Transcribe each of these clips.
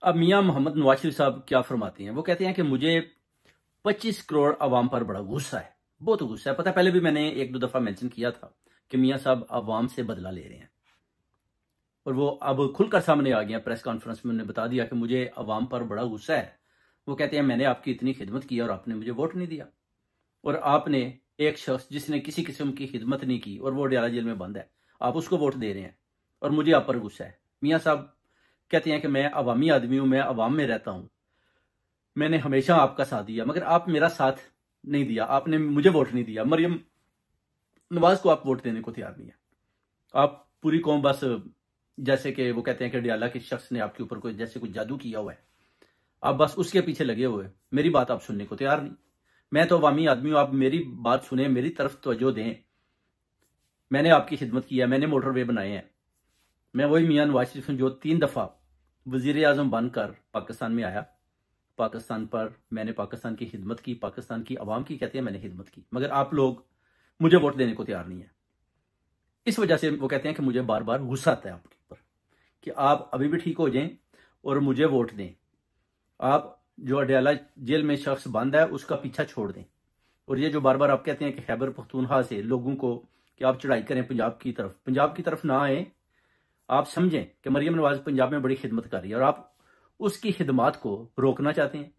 अब मियां मोहम्मद नवाज शरीफ साहब क्या फरमाती हैं, वो कहते हैं कि मुझे 25 करोड़ अवाम पर बड़ा गुस्सा है, बहुत गुस्सा है। पता है, पहले भी मैंने एक दो दफा मेंशन किया था कि मियां साहब अवाम से बदला ले रहे हैं, और वो अब खुलकर सामने आ गया। प्रेस कॉन्फ्रेंस में उन्होंने बता दिया कि मुझे अवाम पर बड़ा गुस्सा है। वो कहते हैं मैंने आपकी इतनी खिदमत की और आपने मुझे वोट नहीं दिया, और आपने एक शख्स जिसने किसी किस्म की खिदमत नहीं की और वो अडयाला जेल में बंद है, आप उसको वोट दे रहे हैं और मुझे आप पर गुस्सा है। मियां साहब कहते हैं कि मैं अवामी आदमी हूं, मैं अवाम में रहता हूं, मैंने हमेशा आपका साथ दिया, मगर आप मेरा साथ नहीं दिया, आपने मुझे वोट नहीं दिया। मरियम नवाज को आप वोट देने को तैयार नहीं है। आप पूरी कौम बस जैसे कि वो कहते हैं कि अडयाला के शख्स ने आपके ऊपर कोई जैसे कुछ जादू किया हुआ है, आप बस उसके पीछे लगे हुए। मेरी बात आप सुनने को तैयार नहीं। मैं तो अवामी आदमी हूं, आप मेरी बात सुने, मेरी तरफ तवज्जो दें। मैंने आपकी खिदमत की है, मैंने मोटरवे बनाए हैं। मैं वही मियां नवाज शरीफ हूं जो 3 दफा वजीर आजम बनकर पाकिस्तान में आया। पाकिस्तान पर मैंने पाकिस्तान की खिदमत की, पाकिस्तान की आवाम की कहते हैं मैंने खिदमत की, मगर आप लोग मुझे वोट देने को तैयार नहीं है। इस वजह से वो कहते हैं कि मुझे बार बार गुस्सा आता है आपके ऊपर कि आप अभी भी ठीक हो जाएं और मुझे वोट दें। आप जो अडयाला जेल में शख्स बंद है उसका पीछा छोड़ दें। और ये जो बार बार आप कहते हैं कि खैबर पख्तूनख्वा से लोगों को कि आप चढ़ाई करें पंजाब की तरफ ना आए। आप समझें कि मरियम नवाज पंजाब में बड़ी खिदमत कर रही है और आप उसकी खिदमत को रोकना चाहते हैं।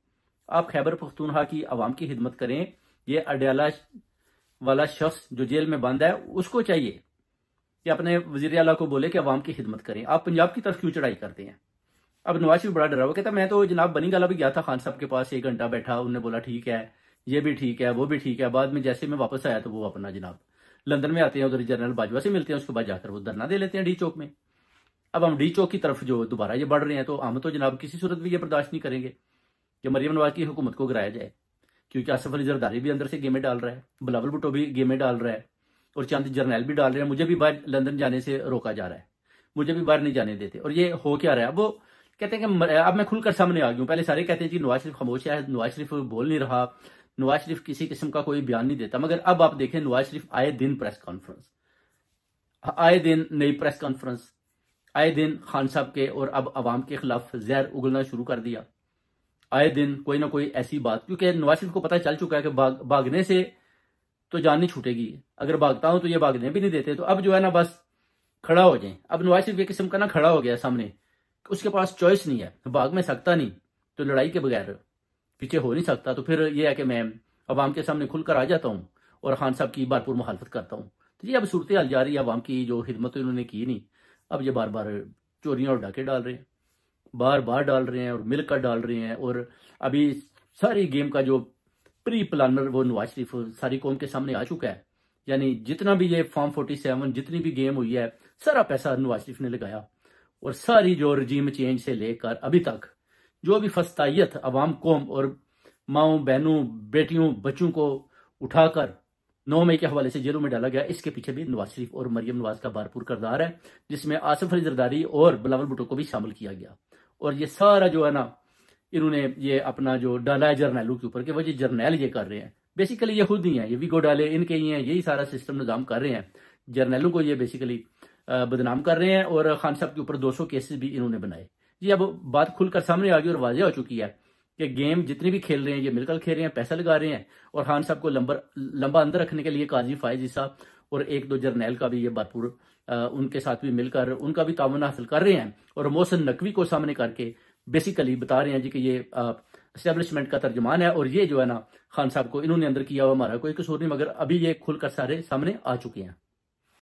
आप खैबर पख्तूनख्वा की आवाम की खिदमत करें। ये अडयाला वाला शख्स जो जेल में बंद है उसको चाहिए कि अपने वजीर आला को बोले कि आवाम की खिदमत करें। आप पंजाब की तरफ क्यों चढ़ाई करते हैं? अब नवाज शरीफ बड़ा डरा हुआ, कहता मैं तो जनाब बनी गाला भी गया था खान साहब के पास, 1 घंटा बैठा, उन्होंने बोला ठीक है, ये भी ठीक है, वो भी ठीक है। बाद में जैसे मैं वापस आया तो वो अपना जनाब लंदन में आते हैं, उधर जनरल बाजवा से मिलते हैं, उसके बाद जाकर वो धरना दे लेते हैं डी चौक में। अब हम डी चौक की तरफ जो दोबारा ये बढ़ रहे हैं, तो हम तो जनाब किसी सूरत भी ये बर्दाश्त नहीं करेंगे कि मरियम नवाज की हुकूमत को गिराया जाए, क्योंकि आसफ अली जरदारी भी अंदर से गेमें डाल रहा है, बिलावल भुट्टो भी गेमें डाल रहा है, और चंद जर्नैल भी डाल रहे हैं। मुझे भी बाहर लंदन जाने से रोका जा रहा है, मुझे भी बाहर नहीं जाने देते। और ये हो क्या रहा है? वो कहते हैं कि अब मैं खुलकर सामने आ गया हूं। पहले सारे कहते हैं कि नवाज शरीफ खामोश है, नवाज शरीफ बोल नहीं रहा, नवाज शरीफ किसी किस्म का कोई बयान नहीं देता। मगर अब आप देखें, नवाज शरीफ आए दिन प्रेस कॉन्फ्रेंस, आए दिन नई प्रेस कॉन्फ्रेंस, आए दिन खान साहब के और अब अवाम के खिलाफ जहर उगलना शुरू कर दिया। आए दिन कोई ना कोई ऐसी बात, क्योंकि नवाज शरीफ को पता चल चुका है कि भागने से तो जान नहीं छूटेगी, अगर भागता हूं तो ये भागने भी नहीं देते। तो अब जो है ना, बस खड़ा हो जाए। अब नवाज शरीफ एक किस्म का ना खड़ा हो गया सामने, उसके पास चॉइस नहीं है, भाग में सकता नहीं, तो लड़ाई के बगैर पीछे हो नहीं सकता। तो फिर यह है कि मैं अवाम के सामने खुलकर आ जाता हूँ और खान साहब की भरपूर मुखालफत करता हूँ। तो ये अब सूरत हाल जा रही है, अवाम की जो खिदमत इन्होंने की नहीं, अब ये बार बार चोरियां और डाके डाल रहे हैं, बार बार डाल रहे हैं और मिलकर डाल रहे हैं। और अभी सारी गेम का जो प्री प्लानर वो नवाज शरीफ सारी कौम के सामने आ चुका है। यानी जितना भी ये फॉर्म 47 जितनी भी गेम हुई है, सारा पैसा नवाज शरीफ ने लगाया। और सारी जो रजीम चेंज से लेकर अभी तक जो भी फस्तायत अवाम कौम और माओं बहनों बेटियों बच्चों को उठाकर 9 मई के हवाले से जेलों में डाला गया, इसके पीछे भी नवाज शरीफ और मरियम नवाज का भरपूर किरदार है, जिसमें आसिफ अली जरदारी और बिलावल भुट्टो को भी शामिल किया गया। और ये सारा जो है ना, इन्होंने ये अपना जो डाला है जर्नैलों के ऊपर, कि वह जर्नैल ये कर रहे हैं, बेसिकली ये खुद ही है, ये वीगो डाले इनके ही हैं, यही सारा सिस्टम निजाम कर रहे हैं। जर्नैलों को ये बेसिकली बदनाम कर रहे हैं, और खान साहब के ऊपर 200 केसेस भी इन्होंने बनाए। जी अब बात खुलकर सामने आ गई और वाज़ेह हो चुकी है कि गेम जितनी भी खेल रहे हैं ये मिलकर खेल रहे हैं, पैसा लगा रहे हैं। और खान साहब को लंबा अंदर रखने के लिए काजी फायज ईसा और 1-2 जर्नैल का भी ये भरपूर उनके साथ भी मिलकर उनका भी ताउन हासिल कर रहे हैं। और मोहसिन नकवी को सामने करके बेसिकली बता रहे हैं जी कि ये एस्टेब्लिशमेंट का तर्जमान है, और ये जो है ना खान साहब को इन्होंने अंदर किया हुआ हमारा कोई कसूर नहीं। मगर अभी ये खुलकर सारे सामने आ चुके हैं।